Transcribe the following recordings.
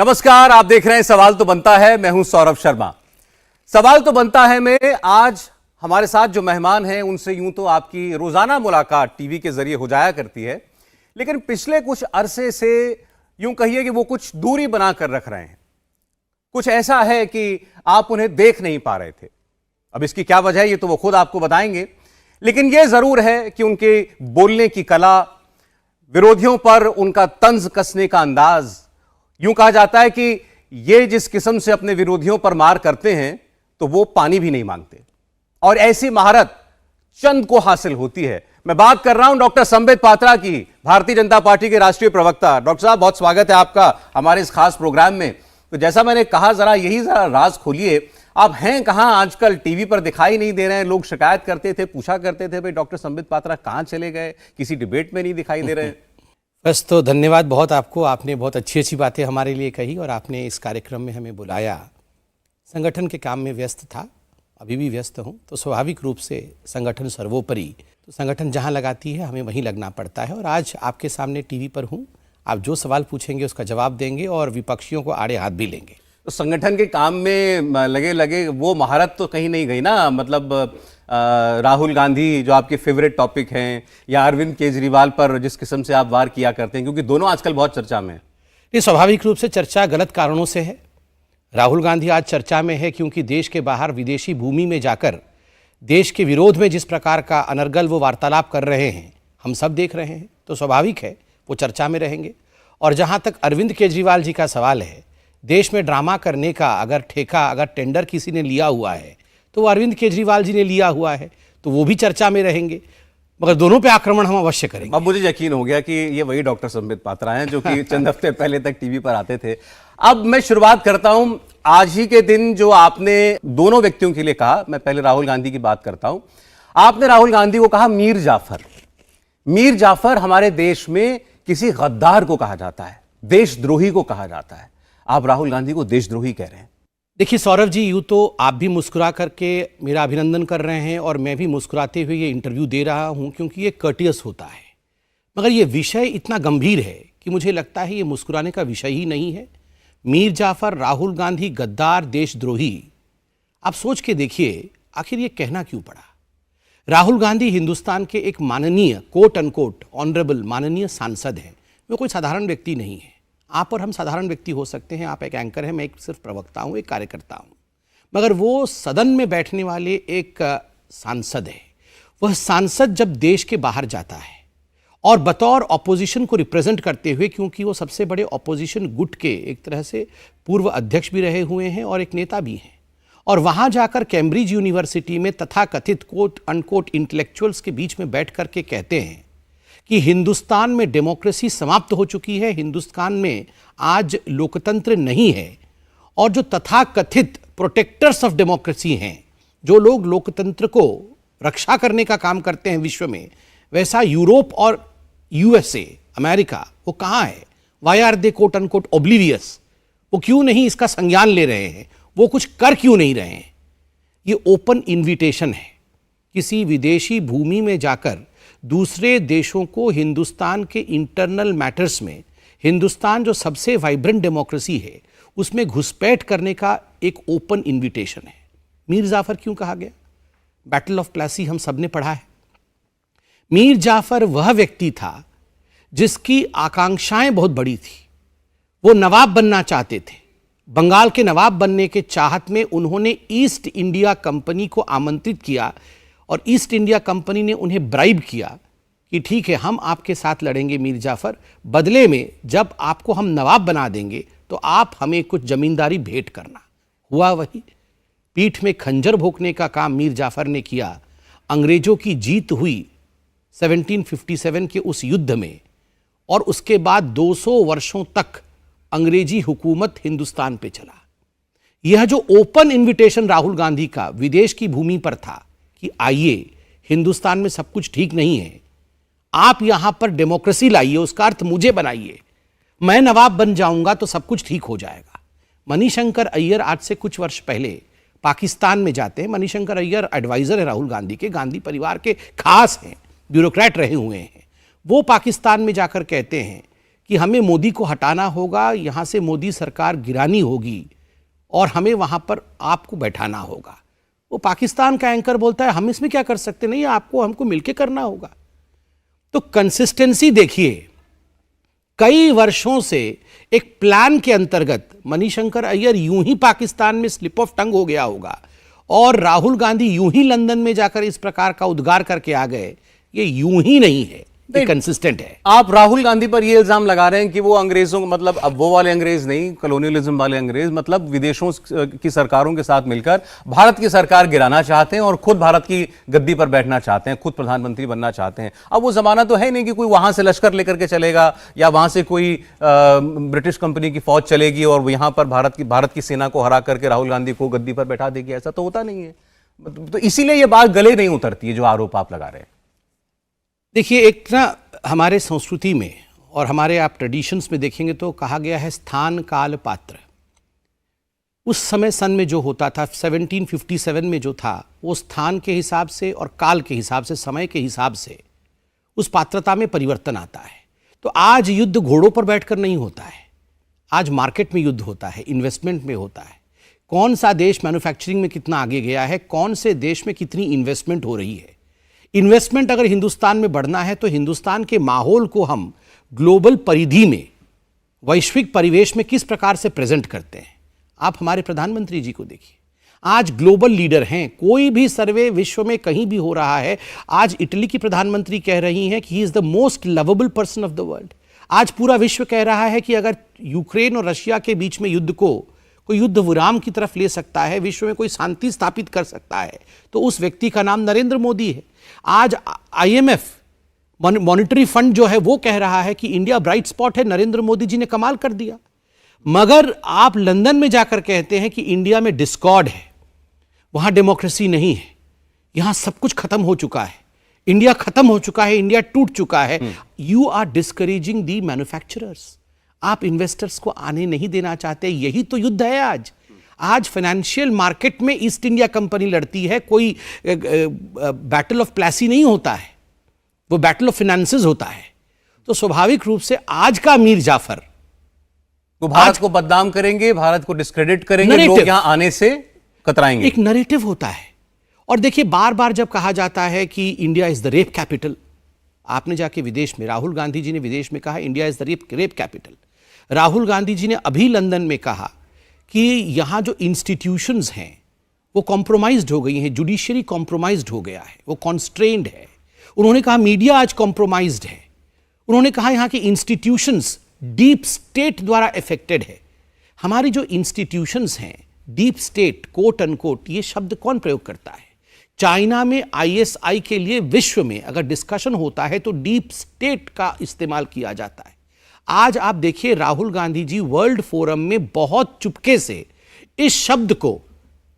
नमस्कार, आप देख रहे हैं सवाल तो बनता है। मैं हूं सौरभ शर्मा। सवाल तो बनता है में आज हमारे साथ जो मेहमान हैं उनसे यूं तो आपकी रोजाना मुलाकात टीवी के जरिए हो जाया करती है, लेकिन पिछले कुछ अरसे से यूं कहिए कि वो कुछ दूरी बनाकर रख रहे हैं। कुछ ऐसा है कि आप उन्हें देख नहीं पा रहे थे। अब इसकी क्या वजह है ये तो वो खुद आपको बताएंगे, लेकिन यह जरूर है कि उनके बोलने की कला, विरोधियों पर उनका तंज कसने का अंदाज, यूं कहा जाता है कि ये जिस किस्म से अपने विरोधियों पर मार करते हैं तो वो पानी भी नहीं मांगते, और ऐसी महारत चंद को हासिल होती है। मैं बात कर रहा हूं डॉक्टर संबित पात्रा की, भारतीय जनता पार्टी के राष्ट्रीय प्रवक्ता। डॉक्टर साहब, बहुत स्वागत है आपका हमारे इस खास प्रोग्राम में। तो जैसा मैंने कहा, जरा राज खोलिए, आप हैं कहां आजकल? टीवी पर दिखाई नहीं दे रहे हैं। लोग शिकायत करते थे, पूछा करते थे, भाई डॉक्टर संबित पात्रा कहां चले गए, किसी डिबेट में नहीं दिखाई दे रहे। बस तो धन्यवाद बहुत आपको, आपने बहुत अच्छी अच्छी बातें हमारे लिए कही और आपने इस कार्यक्रम में हमें बुलाया। संगठन के काम में व्यस्त था, अभी भी व्यस्त हूँ, तो स्वाभाविक रूप से संगठन सर्वोपरि, तो संगठन जहाँ लगाती है हमें वहीं लगना पड़ता है। और आज आपके सामने टीवी पर हूँ, आप जो सवाल पूछेंगे उसका जवाब देंगे और विपक्षियों को आड़े हाथ भी लेंगे। तो संगठन के काम में लगे वो महारत तो कहीं नहीं गई ना? मतलब राहुल गांधी जो आपके फेवरेट टॉपिक हैं, या अरविंद केजरीवाल पर जिस किस्म से आप वार किया करते हैं, क्योंकि दोनों आजकल बहुत चर्चा में हैं। ये स्वाभाविक रूप से चर्चा गलत कारणों से है। राहुल गांधी आज चर्चा में है क्योंकि देश के बाहर विदेशी भूमि में जाकर देश के विरोध में जिस प्रकार का अनर्गल वो वार्तालाप कर रहे हैं, हम सब देख रहे हैं, तो स्वाभाविक है वो चर्चा में रहेंगे। और जहाँ तक अरविंद केजरीवाल जी का सवाल है, देश में ड्रामा करने का अगर ठेका, अगर टेंडर किसी ने लिया हुआ है तो वो अरविंद केजरीवाल जी ने लिया हुआ है, तो वो भी चर्चा में रहेंगे। मगर दोनों पे आक्रमण हम अवश्य करेंगे। अब मुझे यकीन हो गया कि ये वही डॉक्टर संबित पात्रा हैं जो कि चंद हफ्ते पहले तक टीवी पर आते थे। अब मैं शुरुआत करता हूं आज ही के दिन जो आपने दोनों व्यक्तियों के लिए कहा। मैं पहले राहुल गांधी की बात करता हूं। आपने राहुल गांधी को कहा मीर जाफर। मीर जाफर हमारे देश में किसी गद्दार को कहा जाता है, देशद्रोही को कहा जाता है। आप राहुल गांधी को देशद्रोही कह रहे हैं। देखिए सौरभ जी, यूँ तो आप भी मुस्कुरा करके मेरा अभिनंदन कर रहे हैं और मैं भी मुस्कुराते हुए ये इंटरव्यू दे रहा हूँ, क्योंकि ये कर्टियस होता है। मगर ये विषय इतना गंभीर है कि मुझे लगता है ये मुस्कुराने का विषय ही नहीं है। मीर जाफर, राहुल गांधी, गद्दार, देशद्रोही, आप सोच के देखिए आखिर ये कहना क्यों पड़ा। राहुल गांधी हिंदुस्तान के एक माननीय, कोट अनकोट ऑनरेबल माननीय सांसद हैं। वो कोई साधारण व्यक्ति नहीं है। आप और हम साधारण व्यक्ति हो सकते हैं, आप एक एंकर हैं, मैं एक सिर्फ प्रवक्ता हूं, एक कार्यकर्ता हूं, मगर वो सदन में बैठने वाले एक सांसद है। वह सांसद जब देश के बाहर जाता है और बतौर ऑपोजिशन को रिप्रेजेंट करते हुए, क्योंकि वो सबसे बड़े ऑपोजिशन गुट के एक तरह से पूर्व अध्यक्ष भी रहे हुए हैं और एक नेता भी हैं, और वहां जाकर कैम्ब्रिज यूनिवर्सिटी में तथाकथित कोट अनकोट इंटेलेक्चुअल्स के बीच में बैठ करके कहते हैं कि हिंदुस्तान में डेमोक्रेसी समाप्त हो चुकी है, हिंदुस्तान में आज लोकतंत्र नहीं है, और जो तथाकथित प्रोटेक्टर्स ऑफ डेमोक्रेसी हैं, जो लोग लोकतंत्र को रक्षा करने का काम करते हैं विश्व में, वैसा यूरोप और यूएसए, अमेरिका, वो कहाँ है? Why are they quote unquote oblivious? वो क्यों नहीं इसका संज्ञान ले रहे हैं? वो कुछ कर क्यों नहीं रहे हैं? ये ओपन इन्विटेशन है किसी विदेशी भूमि में जाकर दूसरे देशों को हिंदुस्तान के इंटरनल मैटर्स में, हिंदुस्तान जो सबसे वाइब्रेंट डेमोक्रेसी है, उसमें घुसपैठ करने का एक ओपन इन्विटेशन है। मीर जाफर क्यों कहा गया? बैटल ऑफ प्लासी हम सब ने पढ़ा है। मीर जाफर वह व्यक्ति था जिसकी आकांक्षाएं बहुत बड़ी थी। वो नवाब बनना चाहते थे। बंगाल के नवाब बनने के चाहत में उन्होंने ईस्ट इंडिया कंपनी को आमंत्रित किया और ईस्ट इंडिया कंपनी ने उन्हें ब्राइब किया कि ठीक है, हम आपके साथ लड़ेंगे मीर जाफर, बदले में जब आपको हम नवाब बना देंगे तो आप हमें कुछ जमींदारी भेंट करना। हुआ वही। पीठ में खंजर भोंकने का काम मीर जाफर ने किया। अंग्रेजों की जीत हुई 1757 के उस युद्ध में, और उसके बाद 200 वर्षों तक अंग्रेजी हुकूमत हिंदुस्तान पे चला। यह जो ओपन इन्विटेशन राहुल गांधी का विदेश की भूमि पर था कि आइए, हिंदुस्तान में सब कुछ ठीक नहीं है, आप यहां पर डेमोक्रेसी लाइए, उसका अर्थ मुझे बनाइए, मैं नवाब बन जाऊंगा तो सब कुछ ठीक हो जाएगा। मणिशंकर अय्यर आज से कुछ वर्ष पहले पाकिस्तान में जाते हैं। मणिशंकर अय्यर एडवाइजर है राहुल गांधी के, गांधी परिवार के खास हैं, ब्यूरोक्रेट रहे हुए हैं। वो पाकिस्तान में जाकर कहते हैं कि हमें मोदी को हटाना होगा, यहाँ से मोदी सरकार गिरानी होगी और हमें वहाँ पर आपको बैठाना होगा। वो पाकिस्तान का एंकर बोलता है हम इसमें क्या कर सकते, नहीं आपको हमको मिलके करना होगा। तो कंसिस्टेंसी देखिए, कई वर्षों से एक प्लान के अंतर्गत मणिशंकर अय्यर यूं ही पाकिस्तान में स्लिप ऑफ टंग हो गया होगा और राहुल गांधी यूं ही लंदन में जाकर इस प्रकार का उद्गार करके आ गए, ये यूं ही नहीं है, ये कंसिस्टेंट है। आप राहुल गांधी पर यह इल्जाम लगा रहे हैं कि वो अंग्रेजों मतलब अब वो वाले अंग्रेज नहीं, कॉलोनियलिज्म वाले अंग्रेज, मतलब विदेशों की सरकारों के साथ मिलकर भारत की सरकार गिराना चाहते हैं और खुद भारत की गद्दी पर बैठना चाहते हैं, खुद प्रधानमंत्री बनना चाहते हैं। अब वो जमाना तो है नहीं कि कोई वहां से लश्कर लेकर के चलेगा या वहां से कोई ब्रिटिश कंपनी की फौज चलेगी और यहां पर भारत की सेना को हरा करके राहुल गांधी को गद्दी पर बैठा देगी। ऐसा तो होता नहीं है। तो इसीलिए यह बात गले नहीं उतरती है जो आरोप आप लगा रहे हैं। देखिए, एक ना हमारे संस्कृति में और हमारे आप ट्रेडिशंस में देखेंगे तो कहा गया है स्थान काल पात्र। उस समय सन में जो होता था 1757 में जो था, वो स्थान के हिसाब से और काल के हिसाब से, समय के हिसाब से उस पात्रता में परिवर्तन आता है। तो आज युद्ध घोड़ों पर बैठकर नहीं होता है, आज मार्केट में युद्ध होता है, इन्वेस्टमेंट में होता है। कौन सा देश मैन्युफैक्चरिंग में कितना आगे गया है, कौन से देश में कितनी इन्वेस्टमेंट हो रही है। इन्वेस्टमेंट अगर हिंदुस्तान में बढ़ना है तो हिंदुस्तान के माहौल को हम ग्लोबल परिधि में, वैश्विक परिवेश में किस प्रकार से प्रेजेंट करते हैं। आप हमारे प्रधानमंत्री जी को देखिए, आज ग्लोबल लीडर हैं। कोई भी सर्वे विश्व में कहीं भी हो रहा है, आज इटली की प्रधानमंत्री कह रही हैं कि he is the most lovable person of the world. आज पूरा विश्व कह रहा है कि अगर यूक्रेन और रशिया के बीच में युद्ध को कोई युद्ध विराम की तरफ ले सकता है, विश्व में कोई शांति स्थापित कर सकता है, तो उस व्यक्ति का नाम नरेंद्र मोदी है। आज IMF मॉनिटरी फंड जो है वो कह रहा है कि इंडिया ब्राइट स्पॉट है, नरेंद्र मोदी जी ने कमाल कर दिया। मगर आप लंदन में जाकर कहते हैं कि इंडिया में डिस्कॉर्ड है, वहां डेमोक्रेसी नहीं है, यहां सब कुछ खत्म हो चुका है, इंडिया खत्म हो चुका है, इंडिया टूट चुका है। You are discouraging the manufacturers. आप इन्वेस्टर्स को आने नहीं देना चाहते। यही तो युद्ध है आज। आज फाइनेंशियल मार्केट में ईस्ट इंडिया कंपनी लड़ती है, कोई बैटल ऑफ प्लासी नहीं होता है, वो बैटल ऑफ फाइनेंसेस होता है। तो स्वाभाविक रूप से आज का मीर जाफर वो भारत को बदनाम करेंगे, भारत को डिस्क्रेडिट करेंगे, लोग यहां आने से कतराएंगे। एक नरेटिव होता है। और देखिए, बार बार जब कहा जाता है कि India is the rape capital, आपने जाके विदेश में, राहुल गांधी जी ने विदेश में कहा India is the rape capital. Rahul Gandhi ji ने अभी लंदन में कहा कि यहां जो इंस्टीट्यूशंस हैं वो कॉम्प्रोमाइज्ड हो गई हैं, जुडिशरी कॉम्प्रोमाइज्ड हो गया है, वो कॉन्स्ट्रेन्ड है। उन्होंने कहा मीडिया आज कॉम्प्रोमाइज्ड है। उन्होंने कहा यहां की इंस्टीट्यूशंस डीप स्टेट द्वारा अफेक्टेड है। हमारी जो इंस्टीट्यूशंस हैं, डीप स्टेट कोट अनकोट, ये शब्द कौन प्रयोग करता है? चाइना में ISI के लिए विश्व में अगर डिस्कशन होता है तो डीप स्टेट का इस्तेमाल किया जाता है। आज आप देखिए, राहुल गांधी जी वर्ल्ड फोरम में बहुत चुपके से इस शब्द को,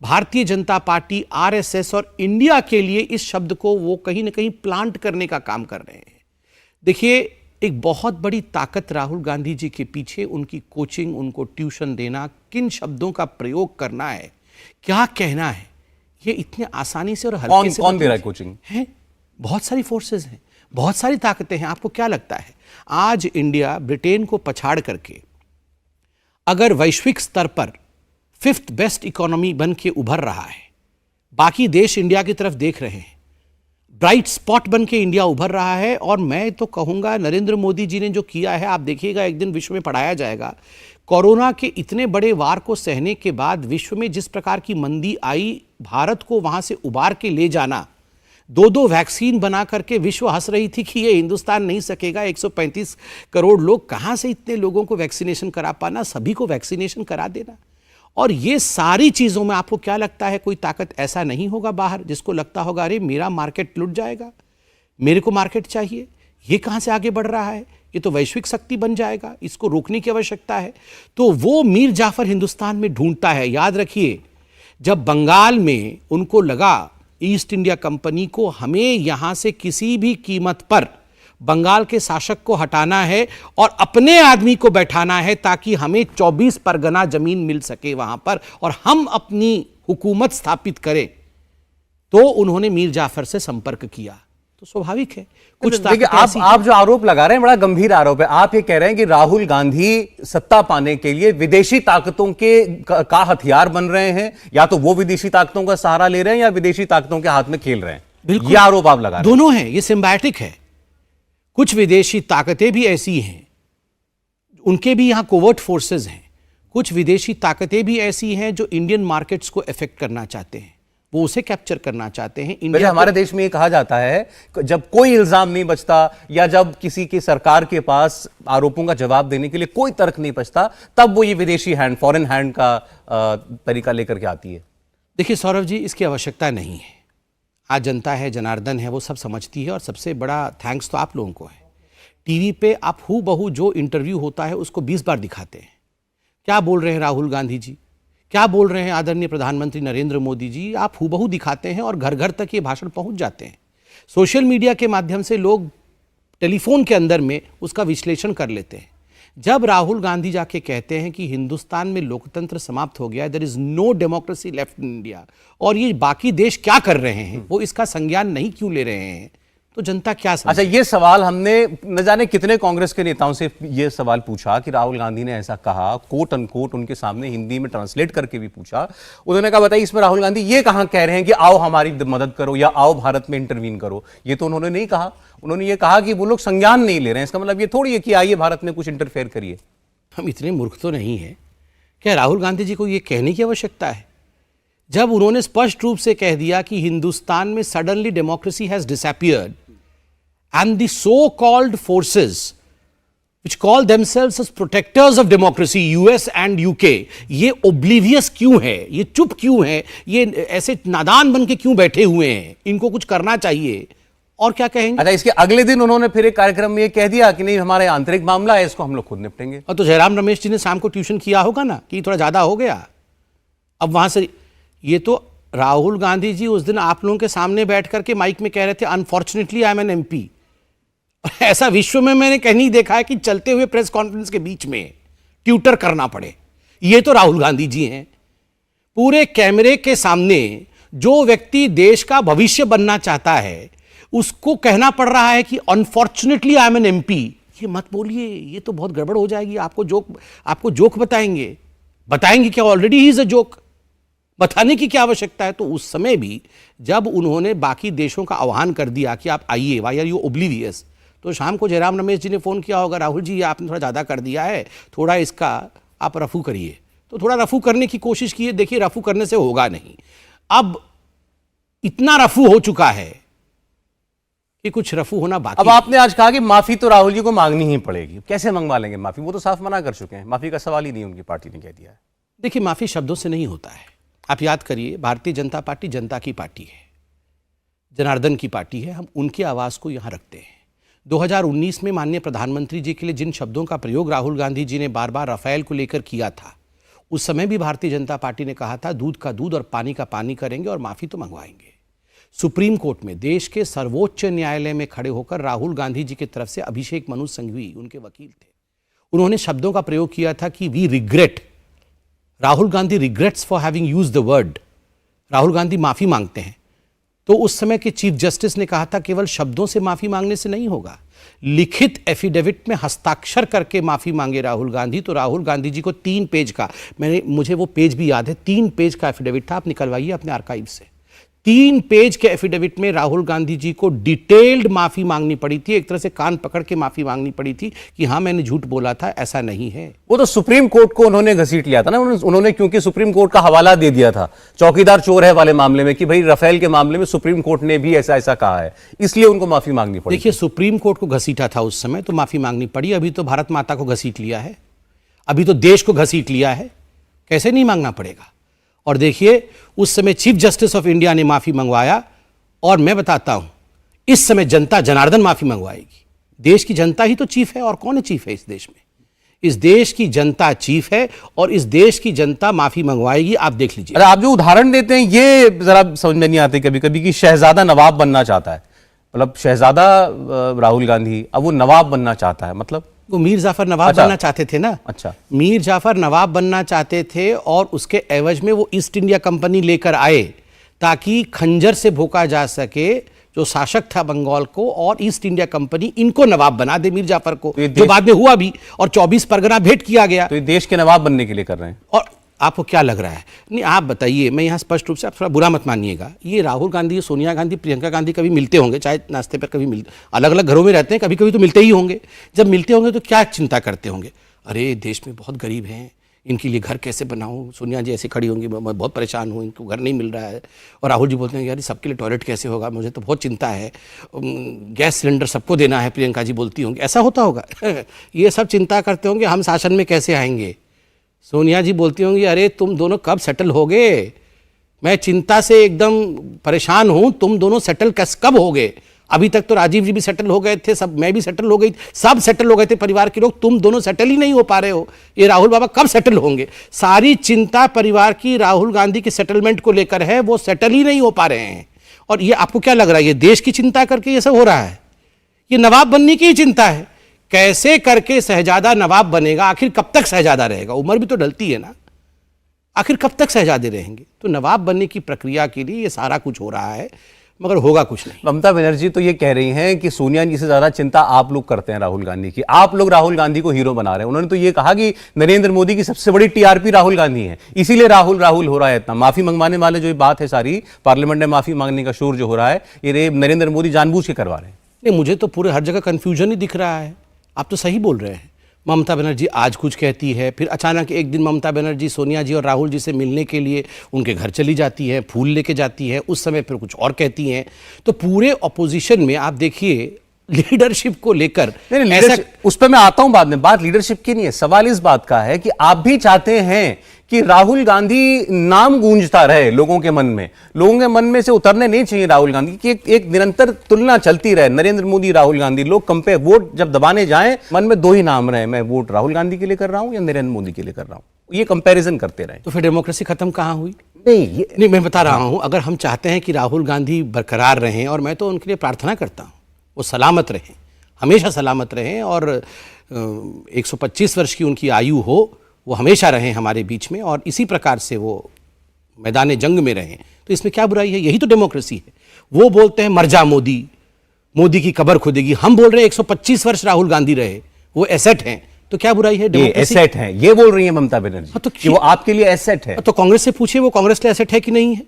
भारतीय जनता पार्टी, RSS और इंडिया के लिए इस शब्द को वो कहीं ना कहीं प्लांट करने का काम कर रहे हैं। देखिए, एक बहुत बड़ी ताकत राहुल गांधी जी के पीछे, उनकी कोचिंग, उनको ट्यूशन देना, किन शब्दों का प्रयोग करना है, क्या कहना है, ये इतने आसानी से और हल्के से कौन दे रहा है कोचिंग? है, बहुत सारी फोर्सेस हैं, बहुत सारी ताकतें हैं। आपको क्या लगता है आज इंडिया ब्रिटेन को पछाड़ करके अगर वैश्विक स्तर पर 5th बेस्ट इकोनॉमी बन के उभर रहा है, बाकी देश इंडिया की तरफ देख रहे हैं, ब्राइट स्पॉट बन के इंडिया उभर रहा है। और मैं तो कहूंगा नरेंद्र मोदी जी ने जो किया है, आप देखिएगा एक दिन विश्व में पढ़ाया जाएगा। कोरोना के इतने बड़े वार को सहने के बाद विश्व में जिस प्रकार की मंदी आई, भारत को वहां से उबार के ले जाना, 2 वैक्सीन बना करके विश्व हंस रही थी कि ये हिंदुस्तान नहीं सकेगा, 135 करोड़ लोग, कहां से इतने लोगों को वैक्सीनेशन करा पाना, सभी को वैक्सीनेशन करा देना। और ये सारी चीजों में आपको क्या लगता है कोई ताकत ऐसा नहीं होगा बाहर जिसको लगता होगा अरे मेरा मार्केट लुट जाएगा, मेरे को मार्केट चाहिए, ये कहां से आगे बढ़ रहा है, ये तो वैश्विक शक्ति बन जाएगा, इसको रोकने की आवश्यकता है। तो वो मीर जाफर हिंदुस्तान में ढूंढता है। याद रखिए, जब बंगाल में उनको लगा ईस्ट इंडिया कंपनी को हमें यहां से किसी भी कीमत पर बंगाल के शासक को हटाना है और अपने आदमी को बैठाना है ताकि हमें 24 परगना जमीन मिल सके वहां पर और हम अपनी हुकूमत स्थापित करें, तो उन्होंने मीर जाफर से संपर्क किया। तो तो स्वाभाविक है। कुछ देखिए, आप जो आरोप लगा रहे हैं बड़ा गंभीर आरोप है। आप ये कह रहे हैं कि राहुल गांधी सत्ता पाने के लिए विदेशी ताकतों का हथियार बन रहे हैं, या तो वो विदेशी ताकतों का सहारा ले रहे हैं या विदेशी ताकतों के हाथ में खेल रहे हैं। बिल्कुल, ये आरोप आप लगा रहे हैं। दोनों हैं, ये सिम्बायोटिक है। कुछ विदेशी ताकतें भी ऐसी हैं, उनके भी यहां कोवर्ट फोर्सेस हैं। कुछ विदेशी ताकतें भी ऐसी हैं जो इंडियन मार्केट्स को अफेक्ट करना चाहते हैं, वो उसे कैप्चर करना चाहते हैं। इंडिया हमारे देश में ये कहा जाता है जब कोई इल्जाम नहीं बचता या जब किसी की सरकार के पास आरोपों का जवाब देने के लिए कोई तर्क नहीं बचता, तब वो ये विदेशी हैंड, फॉरेन हैंड का तरीका लेकर के आती है। देखिए सौरभ जी, इसकी आवश्यकता नहीं है। आज जनता है, जनार्दन है, वो सब समझती है, और सबसे बड़ा थैंक्स तो आप लोगों को है। टीवी पे आप हू बहू जो इंटरव्यू होता है उसको 20 बार दिखाते हैं। क्या बोल रहे हैं राहुल गांधी जी, क्या बोल रहे हैं आदरणीय प्रधानमंत्री नरेंद्र मोदी जी, आप हूबहू दिखाते हैं और घर घर तक ये भाषण पहुंच जाते हैं। सोशल मीडिया के माध्यम से लोग टेलीफोन के अंदर में उसका विश्लेषण कर लेते हैं। जब राहुल गांधी जाके कहते हैं कि हिंदुस्तान में लोकतंत्र समाप्त हो गया, there is no democracy left in India, और ये बाकी देश क्या कर रहे हैं, वो इसका संज्ञान नहीं क्यों ले रहे हैं, तो जनता क्या समझे? अच्छा, ये सवाल हमने न जाने कितने कांग्रेस के नेताओं से ये सवाल पूछा कि राहुल गांधी ने ऐसा कहा, कोट अनकोट उनके सामने हिंदी में ट्रांसलेट करके भी पूछा। उन्होंने कहा बताइए इसमें राहुल गांधी ये कहां कह रहे हैं कि आओ हमारी मदद करो या आओ भारत में इंटरवीन करो। ये तो उन्होंने नहीं कहा। उन्होंने ये कहा कि वो लोग संज्ञान नहीं ले रहे हैं। इसका मतलब ये थोड़ी है कि आइए भारत में कुछ इंटरफेयर करिए। हम इतने मूर्ख तो नहीं है। क्या राहुल गांधी जी को ये कहने की आवश्यकता है? जब उन्होंने स्पष्ट रूप से कह दिया कि हिंदुस्तान में suddenly democracy has disappeared and the so-called forces which call themselves as protectors of democracy, US and UK, ये oblivious क्यों है, ये चुप क्यों है, ये ऐसे नादान बन के क्यों बैठे हुए हैं? इनको कुछ करना चाहिए। और क्या कहेंगे? अच्छा, इसके अगले दिन उन्होंने फिर एक कार्यक्रम में ये कह दिया कि नहीं, हमारे आंतरिक मामला है, इसको हम लोग खुद निपटेंगे। और तो जयराम रमेश जी ने शाम को ट्यूशन किया होगा ना कि थोड़ा ज्यादा हो गया। अब वहां से ये तो राहुल गांधी जी उस दिन आप लोगों के सामने बैठ करके माइक में कह रहे थे unfortunately I am an MP. ऐसा विश्व में मैंने कहीं नहीं देखा है कि चलते हुए प्रेस कॉन्फ्रेंस के बीच में ट्यूटर करना पड़े। ये तो राहुल गांधी जी हैं। पूरे कैमरे के सामने जो व्यक्ति देश का भविष्य बनना चाहता है उसको कहना पड़ रहा है कि unfortunately I am an MP. ये मत बोलिए, ये तो बहुत गड़बड़ हो जाएगी। आपको जोक बताएंगे क्या? Already he is a joke. बताने की क्या आवश्यकता है? तो उस समय भी जब उन्होंने बाकी देशों का आह्वान कर दिया कि आप आइए, वाई आर यू ओब्लिवियस, तो शाम को जयराम रमेश जी ने फोन किया होगा, राहुल जी आपने थोड़ा ज्यादा कर दिया है, थोड़ा इसका आप रफू करिए। तो थोड़ा रफू करने की कोशिश किए। देखिए, रफू करने से होगा नहीं। अब इतना रफू हो चुका है कि कुछ रफू होना बाकी। अब आपने आज कहा कि माफी तो राहुल जी को मांगनी ही पड़ेगी। कैसे मंगवा लेंगे माफी? वो तो साफ मना कर चुके हैं, माफी का सवाल ही नहीं, उनकी पार्टी ने कह दिया है। देखिए, माफी शब्दों से नहीं होता है। आप याद करिए, भारतीय जनता पार्टी जनता की पार्टी है, जनार्दन की पार्टी है। हम उनकी आवाज को यहां रखते हैं। 2019 में माननीय प्रधानमंत्री जी के लिए जिन शब्दों का प्रयोग राहुल गांधी जी ने बार बार राफेल को लेकर किया था, उस समय भी भारतीय जनता पार्टी ने कहा था दूध का दूध और पानी का पानी करेंगे और माफी तो मंगवाएंगे। सुप्रीम कोर्ट में, देश के सर्वोच्च न्यायालय में खड़े होकर राहुल गांधी जी की तरफ से अभिषेक मनु सिंघवी उनके वकील थे, उन्होंने शब्दों का प्रयोग किया था कि we regret, Rahul Gandhi regrets for having used the word, Rahul Gandhi माफी मांगते हैं। तो उस समय के चीफ जस्टिस ने कहा था केवल शब्दों से माफी मांगने से नहीं होगा, लिखित एफिडेविट में हस्ताक्षर करके माफी मांगे राहुल गांधी। तो राहुल गांधी जी को 3 पेज का, मुझे वो पेज भी याद है, 3 पेज का एफिडेविट था, आप निकलवाइए अपने आर्काइव से। 3 पेज के एफिडेविट में राहुल गांधी जी को डिटेल्ड माफी मांगनी पड़ी थी। एक तरह से कान पकड़ के माफी मांगनी पड़ी थी कि हाँ मैंने झूठ बोला था, ऐसा नहीं है। वो तो सुप्रीम कोर्ट को उन्होंने घसीट लिया था ना, उन्होंने क्योंकि सुप्रीम कोर्ट का हवाला दे दिया था चौकीदार चोर है वाले मामले में कि भाई राफेल के मामले में सुप्रीम कोर्ट ने भी ऐसा ऐसा कहा है, इसलिए उनको माफी मांगनी पड़ी। देखिए, सुप्रीम कोर्ट को घसीटा था उस समय तो माफी मांगनी पड़ी। अभी तो भारत माता को घसीट लिया है, अभी तो देश को घसीट लिया है, कैसे नहीं मांगना पड़ेगा। और देखिए, उस समय चीफ जस्टिस ऑफ इंडिया ने माफी मंगवाया, और मैं बताता हूं इस समय जनता जनार्दन माफी मंगवाएगी। देश की जनता ही तो चीफ है, और कौन है चीफ है इस देश में? इस देश की जनता चीफ है और इस देश की जनता माफी मंगवाएगी, आप देख लीजिए। अरे आप जो उदाहरण देते हैं ये जरा समझ में नहीं आते कभी कभी कि शहजादा नवाब बनना चाहता है, मतलब शहजादा राहुल गांधी अब वो नवाब बनना चाहता है, मतलब वो मीर जाफर नवाब बनना चाहते थे ना। अच्छा, मीर जाफर नवाब बनना चाहते थे और उसके एवज में वो ईस्ट इंडिया कंपनी लेकर आए ताकि खंजर से भोंका जा सके जो शासक था बंगाल को, और ईस्ट इंडिया कंपनी इनको नवाब बना दे, मीर जाफर को, ये जो बाद में हुआ भी, और 24 परगना भेंट किया गया। तो ये देश के नवाब बनने के लिए कर रहे हैं। और आपको क्या लग रहा है? नहीं, आप बताइए, मैं यहाँ स्पष्ट रूप से, आप थोड़ा बुरा मत मानिएगा, ये राहुल गांधी, सोनिया गांधी, प्रियंका गांधी कभी मिलते होंगे, चाहे नाश्ते पर कभी मिलते, अलग अलग घरों में रहते हैं, कभी कभी तो मिलते ही होंगे। जब मिलते होंगे तो क्या चिंता करते होंगे? अरे देश में बहुत गरीब हैं, इनके लिए घर कैसे बनाऊं? सोनिया जी ऐसे खड़ी होंगी, मैं बहुत परेशान हूँ, इनको घर नहीं मिल रहा है। और राहुल जी बोलते हैं यार सबके लिए टॉयलेट कैसे होगा, मुझे तो बहुत चिंता है, गैस सिलेंडर सबको देना है। प्रियंका जी बोलती होंगी ऐसा होता होगा। ये सब चिंता करते होंगे हम शासन में कैसे आएंगे। सोनिया जी बोलती होंगी अरे तुम दोनों कब सेटल होगे, मैं चिंता से एकदम परेशान हूँ, तुम दोनों सेटल कब होगे? अभी तक तो राजीव जी भी सेटल हो गए थे, सब, मैं भी सेटल हो गई, सब सेटल हो गए थे परिवार के लोग, तुम दोनों सेटल ही नहीं हो पा रहे हो। ये राहुल बाबा कब सेटल होंगे? सारी चिंता परिवार की राहुल गांधी के सेटलमेंट को लेकर है, वो सेटल ही नहीं हो पा रहे हैं। और ये आपको क्या लग रहा है, ये देश की चिंता करके ये सब हो रहा है? ये नवाब बनने की ही चिंता है। कैसे करके शहजादा नवाब बनेगा? आखिर कब तक शहजादा रहेगा? उम्र भी तो ढलती है ना, आखिर कब तक शहजादे रहेंगे? तो नवाब बनने की प्रक्रिया के लिए ये सारा कुछ हो रहा है, मगर होगा कुछ नहीं। ममता बनर्जी तो ये कह रही हैं कि सोनिया जी से ज्यादा चिंता आप लोग करते हैं राहुल गांधी की, आप लोग राहुल गांधी को हीरो बना रहे हैं। उन्होंने तो ये कहा कि नरेंद्र मोदी की सबसे बड़ी टीआरपी राहुल गांधी है, इसीलिए राहुल राहुल हो रहा है इतना। माफी मंगवाने वाले जो ये बात है सारी, पार्लियामेंट में माफी मांगने का शोर जो हो रहा है, ये नरेंद्र मोदी जानबूझ के करवा रहे हैं। नहीं, मुझे तो पूरे हर जगह कंफ्यूजन ही दिख रहा है। आप तो सही बोल रहे हैं। ममता बनर्जी आज कुछ कहती है, फिर अचानक एक दिन ममता बनर्जी सोनिया जी और राहुल जी से मिलने के लिए उनके घर चली जाती है, फूल लेके जाती है, उस समय फिर कुछ और कहती हैं। तो पूरे ऑपोजिशन में आप देखिए लीडरशिप को लेकर ऐसा, उस पर मैं आता हूं बाद में। बात लीडरशिप की नहीं है, सवाल इस बात का है कि आप भी चाहते हैं कि राहुल गांधी नाम गूंजता रहे लोगों के मन में, लोगों के मन में से उतरने नहीं चाहिए राहुल गांधी की, एक निरंतर तुलना चलती रहे, नरेंद्र मोदी राहुल गांधी। लोग कंपेयर, वोट जब दबाने जाएं मन में दो ही नाम रहे, मैं वोट राहुल गांधी के लिए कर रहा हूं या नरेंद्र मोदी के लिए कर रहा हूं, ये कंपैरिजन करते रहे। तो फिर डेमोक्रेसी खत्म कहां हुई? नहीं, मैं बता रहा हूं, अगर हम चाहते हैं कि राहुल गांधी बरकरार रहें, और मैं तो उनके लिए प्रार्थना करता हूं वो सलामत रहें, हमेशा सलामत रहें, और 125 वर्ष की उनकी आयु हो, वो हमेशा रहें हमारे बीच में, और इसी प्रकार से वो मैदान जंग में रहें, तो इसमें क्या बुराई है? यही तो डेमोक्रेसी है। वो बोलते हैं मर जा मोदी, मोदी की कब्र खुदेगी, हम बोल रहे हैं 125 वर्ष राहुल गांधी रहे, वो एसेट हैं, तो क्या बुराई है? ये एसेट है, ये बोल रही है ममता बनर्जी तो कि वो आपके लिए एसेट है। तो कांग्रेस से पूछिए वो कांग्रेस के लिए एसेट है कि नहीं है?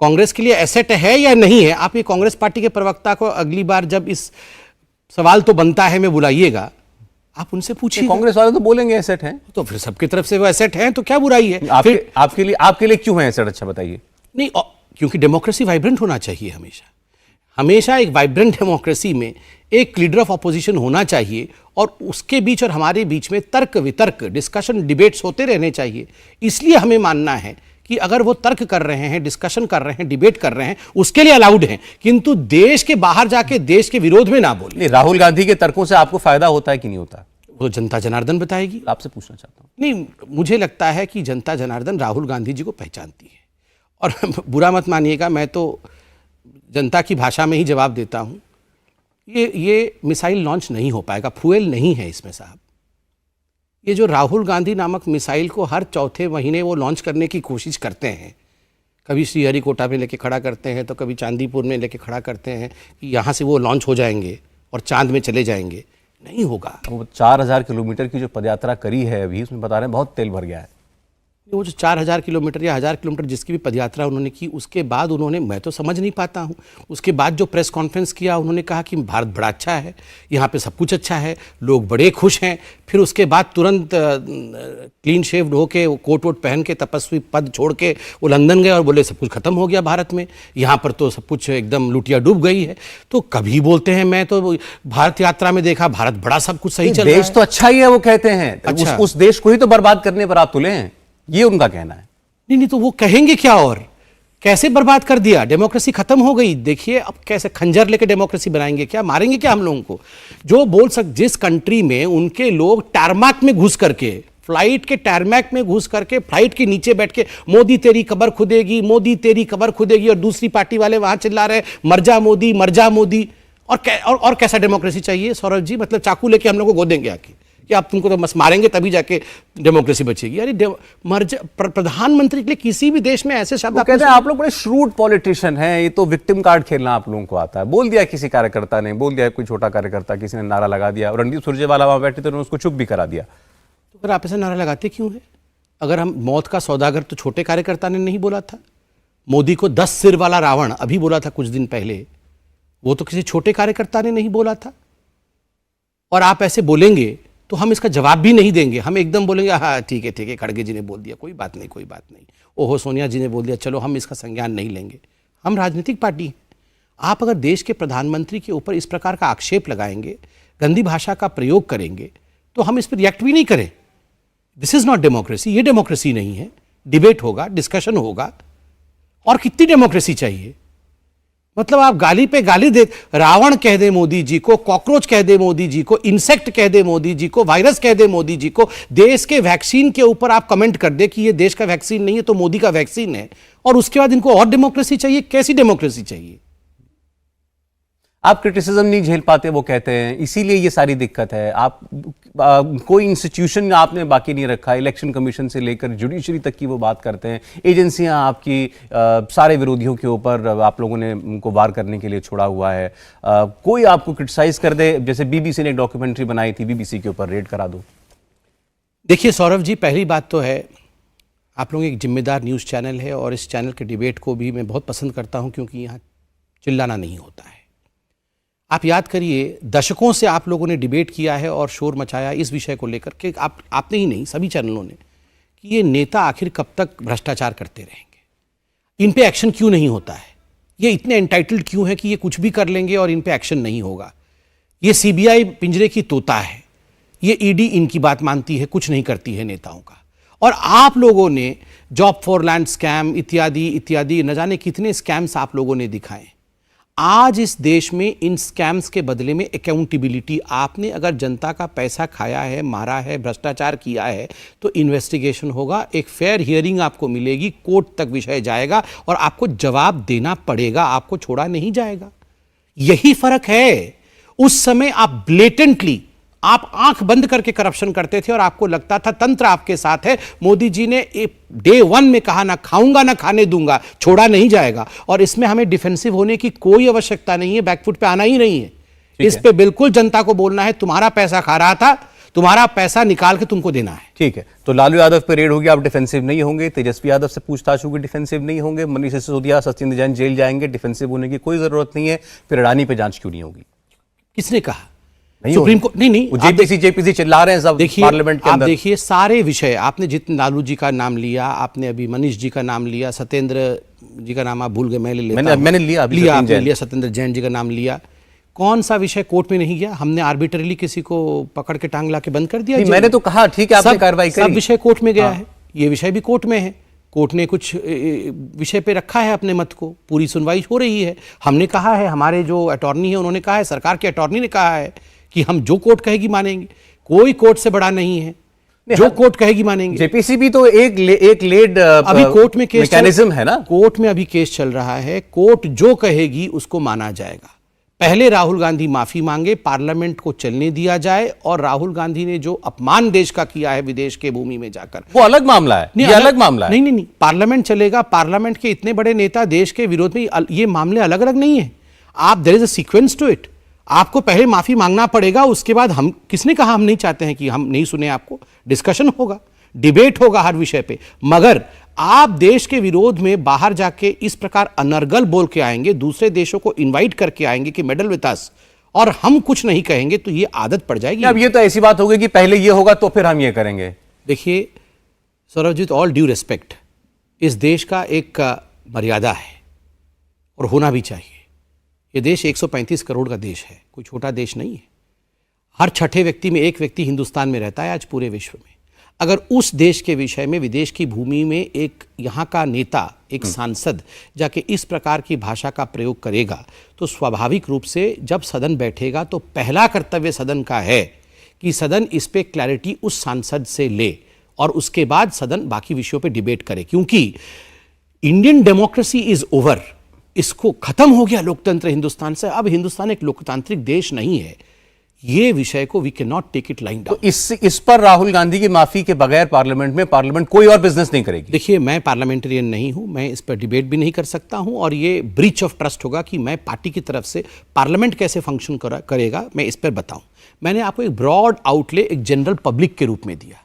कांग्रेस के लिए एसेट है या नहीं है? आप ये कांग्रेस पार्टी के प्रवक्ता को अगली बार जब इस सवाल तो बनता है में बुलाइएगा, आप उनसे पूछिए। कांग्रेस वाले तो बोलेंगे एसेट हैं, तो फिर सबकी तरफ से वो एसेट हैं, तो क्या बुराई है? आपके लिए क्यों है एसेट? अच्छा बताइए। नहीं, क्योंकि डेमोक्रेसी वाइब्रेंट होना चाहिए हमेशा। हमेशा एक वाइब्रेंट डेमोक्रेसी में एक लीडर ऑफ अपोजिशन होना चाहिए, और उसके बीच और हमारे बीच में तर्क वितर्क, डिस्कशन, डिबेट्स होते रहने चाहिए। इसलिए हमें मानना है कि अगर वो तर्क कर रहे हैं, डिस्कशन कर रहे हैं, डिबेट कर रहे हैं, उसके लिए अलाउड हैं, किंतु देश के बाहर जाके देश के विरोध में ना बोले। नहीं, राहुल गांधी के तर्कों से आपको फायदा होता है कि नहीं होता? वो जनता जनार्दन बताएगी। आपसे पूछना चाहता हूं। नहीं, मुझे लगता है कि जनता जनार्दन राहुल गांधी जी को पहचानती है, और बुरा मत मानिएगा, मैं तो जनता की भाषा में ही जवाब देता हूं। ये मिसाइल लॉन्च नहीं हो पाएगा, फ्यूल नहीं है इसमें साहब। ये जो राहुल गांधी नामक मिसाइल को हर चौथे महीने वो लॉन्च करने की कोशिश करते हैं, कभी श्रीहरिकोटा में लेके खड़ा करते हैं, तो कभी चांदीपुर में लेके खड़ा करते हैं कि यहाँ से वो लॉन्च हो जाएंगे और चांद में चले जाएंगे, नहीं होगा। वो 4000 किलोमीटर की जो पदयात्रा करी है अभी, उसमें बता रहे हैं बहुत तेल भर गया है। वो जो 4000 किलोमीटर या 1000 किलोमीटर जिसकी भी पदयात्रा उन्होंने की, उसके बाद उन्होंने, मैं तो समझ नहीं पाता हूँ, उसके बाद जो प्रेस कॉन्फ्रेंस किया, उन्होंने कहा कि भारत बड़ा अच्छा है, यहाँ पे सब कुछ अच्छा है, लोग बड़े खुश हैं। फिर उसके बाद तुरंत क्लीन शेव्ड होके, कोट वोट पहन के, तपस्वी पद छोड़ के वो लंदन गए और बोले सब कुछ खत्म हो गया भारत में, यहाँ पर तो सब कुछ एकदम लुटिया डूब गई है। तो कभी बोलते हैं मैं तो भारत यात्रा में देखा भारत बड़ा सब कुछ सही चल रहा है, देश तो अच्छा ही है वो कहते हैं। अच्छा। उस देश को ही तो बर्बाद करने पर आप तुले हैं, ये उनका कहना है। नहीं, तो वो कहेंगे क्या? और कैसे बर्बाद कर दिया? डेमोक्रेसी खत्म हो गई। देखिए अब कैसे खंजर लेके डेमोक्रेसी बनाएंगे क्या? मारेंगे क्या हम लोगों को? जो बोल जिस कंट्री में उनके लोग टारमाक में घुस करके, फ्लाइट के टारमैक में घुस करके, फ्लाइट के नीचे बैठ के मोदी तेरी कब्र खुदेगी, मोदी तेरी कब्र खुदेगी, और दूसरी पार्टी वाले वहां चिल्ला रहे मर जा मोदी, मर जा मोदी। और कैसा डेमोक्रेसी चाहिए सौरभ जी? मतलब चाकू लेके हम लोग को गोदेंगे आके, कि आप तुमको तो बस मारेंगे तभी जाके डेमोक्रेसी बचेगी। अरे प्रधानमंत्री के लिए किसी भी देश में ऐसे शब्द कहते हैं आप लोग बड़े श्रूड पॉलिटिशियन हैं, ये तो विक्टिम कार्ड खेलना आप लोगों को आता है। बोल दिया किसी कार्यकर्ता ने, बोल दिया कोई छोटा कार्यकर्ता, किसी ने नारा लगा दिया, रणदीप सुरजेवाला वहां बैठे थे, उन्होंने उसको चुप भी करा दिया। तो फिर आप ऐसे नारा लगाते क्यों है? अगर हम मौत का सौदागर तो छोटे कार्यकर्ता ने नहीं बोला था। मोदी को 10 सिर वाला रावण अभी बोला था कुछ दिन पहले, वो तो किसी छोटे कार्यकर्ता ने नहीं बोला था। और आप ऐसे बोलेंगे तो हम इसका जवाब भी नहीं देंगे, हम एकदम बोलेंगे हाँ ठीक है, खड़गे जी ने बोल दिया, कोई बात नहीं, ओहो सोनिया जी ने बोल दिया, चलो हम इसका संज्ञान नहीं लेंगे। हम राजनीतिक पार्टी हैं। आप अगर देश के प्रधानमंत्री के ऊपर इस प्रकार का आक्षेप लगाएंगे, गंदी भाषा का प्रयोग करेंगे, तो हम इस पर रिएक्ट भी नहीं करें। दिस इज नॉट डेमोक्रेसी, ये डेमोक्रेसी नहीं है। डिबेट होगा, डिस्कशन होगा, और कितनी डेमोक्रेसी चाहिए? मतलब आप गाली पे गाली दे, रावण कह दे मोदी जी को, कॉकरोच कह दे मोदी जी को, इंसेक्ट कह दे मोदी जी को, वायरस कह दे मोदी जी को, देश के वैक्सीन के ऊपर आप कमेंट कर दे कि ये देश का वैक्सीन नहीं है तो मोदी का वैक्सीन है, और उसके बाद इनको और डेमोक्रेसी चाहिए? कैसी डेमोक्रेसी चाहिए? आप क्रिटिसिज्म नहीं झेल पाते वो कहते हैं, इसीलिए ये सारी दिक्कत है। आप कोई इंस्टीट्यूशन आपने बाकी नहीं रखा, इलेक्शन कमीशन से लेकर जुडिशरी तक की वो बात करते हैं। एजेंसियां आपकी सारे विरोधियों के ऊपर आप लोगों ने उनको वार करने के लिए छोड़ा हुआ है। कोई आपको क्रिटिसाइज कर दे, जैसे बीबीसी ने एक डॉक्यूमेंट्री बनाई थी, बीबीसी के ऊपर रेड करा दो। देखिए सौरभ जी, पहली बात तो है आप लोग एक जिम्मेदार न्यूज़ चैनल है, और इस चैनल के डिबेट को भी मैं बहुत पसंद करता हूं, क्योंकि यहाँ चिल्लाना नहीं होता है। आप याद करिए, दशकों से आप लोगों ने डिबेट किया है और शोर मचाया इस विषय को लेकर के, आपने ही नहीं सभी चैनलों ने, कि ये नेता आखिर कब तक भ्रष्टाचार करते रहेंगे, इन पे एक्शन क्यों नहीं होता है, ये इतने एंटाइटल्ड क्यों है कि ये कुछ भी कर लेंगे और इन पे एक्शन नहीं होगा, ये सीबीआई पिंजरे की तोता है, ये ईडी इनकी बात मानती है, कुछ नहीं करती है नेताओं का। और आप लोगों ने जॉब फॉर लैंड स्कैम इत्यादि इत्यादि न जाने कितने स्कैम्स आप लोगों ने दिखाए। आज इस देश में इन स्कैम्स के बदले में अकाउंटेबिलिटी, आपने अगर जनता का पैसा खाया है, मारा है, भ्रष्टाचार किया है, तो इन्वेस्टिगेशन होगा, एक फेयर हियरिंग आपको मिलेगी, कोर्ट तक विषय जाएगा और आपको जवाब देना पड़ेगा, आपको छोड़ा नहीं जाएगा। यही फर्क है। उस समय आप ब्लेटेंटली, आप आंख बंद करके करप्शन करते थे और आपको लगता था तंत्र आपके साथ है। मोदी जी ने डे 1 में कहा, ना खाऊंगा ना खाने दूंगा, छोड़ा नहीं जाएगा। और इसमें हमें डिफेंसिव होने की कोई आवश्यकता नहीं है, बैकफुट पे आना ही नहीं है। इस पे बिल्कुल जनता को बोलना है, तुम्हारा पैसा खा रहा था, तुम्हारा पैसा निकाल के तुमको देना है। ठीक है, तो लालू यादव पे रेड होगी, आप डिफेंसिव नहीं होंगे। तेजस्वी यादव से पूछताछ होगी, डिफेंसिव नहीं होंगे। मनीष सिसोदिया, सचिंद्र जैन जेल जाएंगे, डिफेंसिव होने की कोई जरूरत नहीं है। फिर अडानी पे जांच क्यों नहीं होगी? किसने कहा? सुप्रीम कोर्ट नहीं, जेपीसी चिल्ला रहे हैं सब पार्लियामेंट के अंदर। आप देखिए सारे विषय, आपने जितने लालू जी का नाम लिया, आपने अभी मनीष जी का नाम लिया, सत्येंद्र जी का नाम आप भूल गए, मैंने लिया सत्येंद्र जैन जी का नाम लिया। कौन सा विषय कोर्ट में नहीं गया? हमने आर्बिट्रली किसी को पकड़ के टांग ला के बंद कर दिया? मैंने तो कहा ठीक है, आपने कार्रवाई करी। सब विषय कोर्ट में गया है, ये विषय भी कोर्ट में है। कोर्ट ने कुछ विषय पे रखा है अपने मत को, पूरी सुनवाई हो रही है। हमने कहा है, हमारे जो अटॉर्नी है उन्होंने कहा है, सरकार के अटॉर्नी ने कहा है कि हम जो कोर्ट कहेगी मानेंगे। कोई कोर्ट से बड़ा नहीं है, जो कोर्ट कहेगी मानेंगे। जेपीसी भी तो एक लेड अभी कोर्ट में केस मैकेनिज्म है ना, कोर्ट में अभी केस चल रहा है। कोर्ट जो कहेगी उसको माना जाएगा। पहले राहुल गांधी माफी मांगे, पार्लियामेंट को चलने दिया जाए, और राहुल गांधी ने जो अपमान देश का किया है विदेश के भूमि में जाकर, वो अलग मामला है। ये अलग मामला है। नहीं, पार्लियामेंट चलेगा। पार्लियामेंट के इतने बड़े नेता देश के विरोध में, ये मामले अलग अलग नहीं है। आप, there is a sequence to it. आपको पहले माफी मांगना पड़ेगा, उसके बाद हम, किसने कहा हम नहीं चाहते हैं कि हम नहीं सुने आपको? डिस्कशन होगा, डिबेट होगा हर विषय पे। मगर आप देश के विरोध में बाहर जाके इस प्रकार अनर्गल बोल के आएंगे, दूसरे देशों को इनवाइट करके आएंगे कि मेडल विद अस, और हम कुछ नहीं कहेंगे, तो ये आदत पड़ जाएगी। अब ये तो ऐसी बात होगी कि पहले ये होगा तो फिर हम ये करेंगे। देखिए सौरभजीत, ऑल ड्यू रिस्पेक्ट, इस देश का एक मर्यादा है और होना भी चाहिए। ये देश 135 करोड़ का देश है, कोई छोटा देश नहीं है। हर छठे व्यक्ति में एक व्यक्ति हिंदुस्तान में रहता है आज पूरे विश्व में। अगर उस देश के विषय में, विदेश की भूमि में एक यहाँ का नेता, एक सांसद जाके इस प्रकार की भाषा का प्रयोग करेगा, तो स्वाभाविक रूप से जब सदन बैठेगा तो पहला कर्तव्य सदन का है कि सदन इस पे क्लैरिटी उस सांसद से ले, और उसके बाद सदन बाकी विषयों पे डिबेट करे। क्योंकि इंडियन डेमोक्रेसी इज ओवर, इसको खत्म हो गया लोकतंत्र हिंदुस्तान से। अब हिंदुस्तान एक लोकतांत्रिक देश नहीं है। ये विषय को we can not take it line down. तो इस पर राहुल गांधी की माफी के बगैर पार्लियामेंट कोई और बिजनेस नहीं करेगी। देखिए, मैं पार्लियामेंटेरियन नहीं हूं, मैं इस पर डिबेट भी नहीं कर सकता हूं, और ये ब्रीच ऑफ ट्रस्ट होगा कि मैं पार्टी की तरफ से पार्लियामेंट कैसे फंक्शन करेगा मैं इस पर बताऊं। मैंने आपको एक ब्रॉड आउटले एक जनरल पब्लिक के रूप में दिया,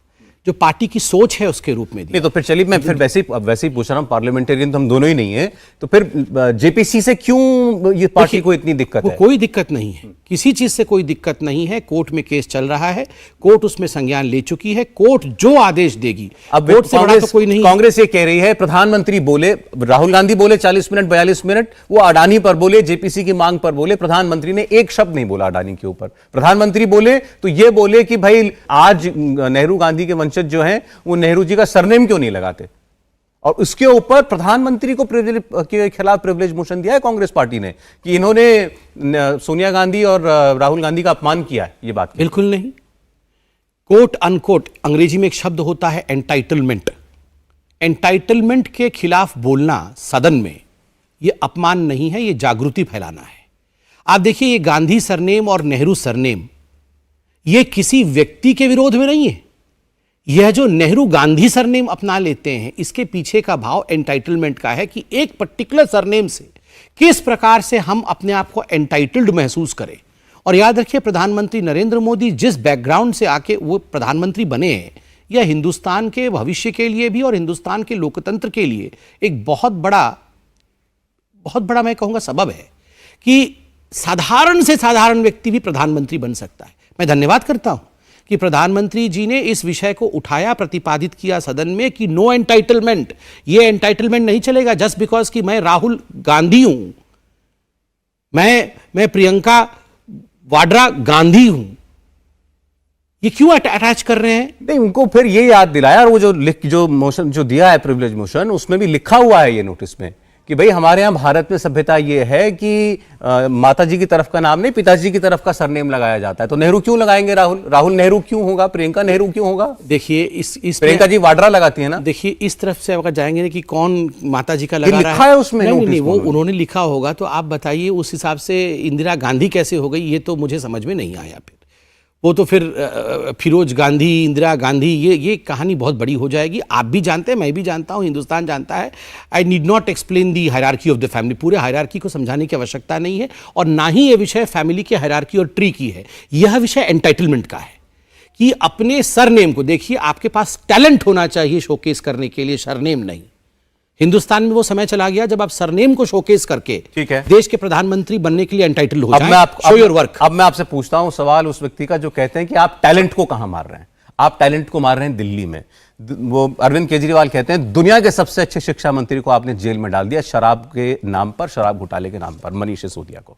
जो पार्टी की सोच है उसके रूप में दिया। नहीं तो फिर चलिए, मैं फिर वैसे ही पूछ रहा हूं, पार्लियामेंटेरियन तो हम दोनों ही नहीं है, तो फिर जेपीसी से क्यों ये पार्टी को इतनी दिक्कत है? कोई दिक्कत नहीं है, किसी चीज से कोई दिक्कत नहीं है। कोर्ट में केस चल रहा है, कोर्ट उसमें संज्ञान ले चुकी है, कोर्ट जो आदेश देगी, अब कोर्ट से बड़ा तो कोई नहीं। कांग्रेस ये कह रही है, प्रधानमंत्री बोले, राहुल गांधी बोले 40 मिनट 42 मिनट, वो अडानी पर बोले, जेपीसी की मांग पर बोले, प्रधानमंत्री ने एक शब्द नहीं बोला अडानी के ऊपर। प्रधानमंत्री बोले तो ये बोले कि भाई आज नेहरू गांधी के वंशज जो हैं वो नेहरू जी का सरनेम क्यों नहीं लगाते, और उसके ऊपर प्रधानमंत्री को के खिलाफ प्रिविलेज मोशन दिया है कांग्रेस पार्टी ने कि इन्होंने सोनिया गांधी और राहुल गांधी का अपमान किया है। ये बात बिल्कुल नहीं। कोट अनकोट अंग्रेजी में एक शब्द होता है एंटाइटलमेंट। एंटाइटलमेंट के खिलाफ बोलना सदन में ये अपमान नहीं है, ये जागृति फैलाना है। आप देखिए, ये गांधी सरनेम और नेहरू सरनेम ये किसी व्यक्ति के विरोध में नहीं है। यह जो नेहरू गांधी सरनेम अपना लेते हैं, इसके पीछे का भाव एंटाइटलमेंट का है कि एक पर्टिकुलर सरनेम से किस प्रकार से हम अपने आप को एंटाइटल्ड महसूस करें। और याद रखिए, प्रधानमंत्री नरेंद्र मोदी जिस बैकग्राउंड से आके वो प्रधानमंत्री बने हैं, यह हिंदुस्तान के भविष्य के लिए भी और हिंदुस्तान के लोकतंत्र के लिए एक बहुत बड़ा मैं कहूंगा सबब है कि साधारण से साधारण व्यक्ति भी प्रधानमंत्री बन सकता है। मैं धन्यवाद करता हूं कि प्रधानमंत्री जी ने इस विषय को उठाया, प्रतिपादित किया सदन में कि नो एंटाइटलमेंट, ये एंटाइटलमेंट नहीं चलेगा जस्ट बिकॉज कि मैं राहुल गांधी हूं, मैं प्रियंका वाड्रा गांधी हूं। ये क्यों अटैच कर रहे हैं? नहीं, उनको फिर ये याद दिलाया, और वो जो मोशन जो दिया है प्रिविलेज मोशन, उसमें भी लिखा हुआ है ये नोटिस में कि भाई हमारे यहाँ भारत में सभ्यता ये है कि माता जी की तरफ का नाम नहीं, पिताजी की तरफ का सरनेम लगाया जाता है। तो नेहरू क्यों लगाएंगे? राहुल नेहरू क्यों होगा? प्रियंका नेहरू क्यों होगा? देखिए, इस प्रियंका जी वाड्रा लगाती है ना। देखिए, इस तरफ से अगर जाएंगे कि कौन माता जी का लगा रहा लिखा है उसमें। नहीं, वो उन्होंने लिखा होगा, तो आप बताइए उस हिसाब से इंदिरा गांधी कैसे हो गई, ये तो मुझे समझ में नहीं आया। फिर वो तो फिर फिरोज गांधी, इंदिरा गांधी, ये कहानी बहुत बड़ी हो जाएगी। आप भी जानते हैं, मैं भी जानता हूं, हिंदुस्तान जानता है। I need not explain the hierarchy of the family. पूरे हायरार्की को समझाने की आवश्यकता नहीं है, और ना ही ये विषय फैमिली के हायरार्की और ट्री की है। यह विषय एंटाइटलमेंट का है कि अपने सरनेम को देखिए, आपके पास टैलेंट होना चाहिए शोकेस करने के लिए, सरनेम नहीं। हिंदुस्तान में वो समय चला गया जब आप सरनेम को शोकेस करके ठीक है देश के प्रधानमंत्री बनने के लिए एंटाइटल हो जाएं। Show your work. अब मैं आपसे पूछता हूं सवाल उस व्यक्ति का जो कहते हैं कि आप टैलेंट को कहां मार रहे हैं। आप टैलेंट को मार रहे हैं दिल्ली में। वो अरविंद केजरीवाल कहते हैं दुनिया के सबसे अच्छे शिक्षा मंत्री को आपने जेल में डाल दिया शराब के नाम पर, शराब घोटाले के नाम पर, मनीष सिसोदिया को।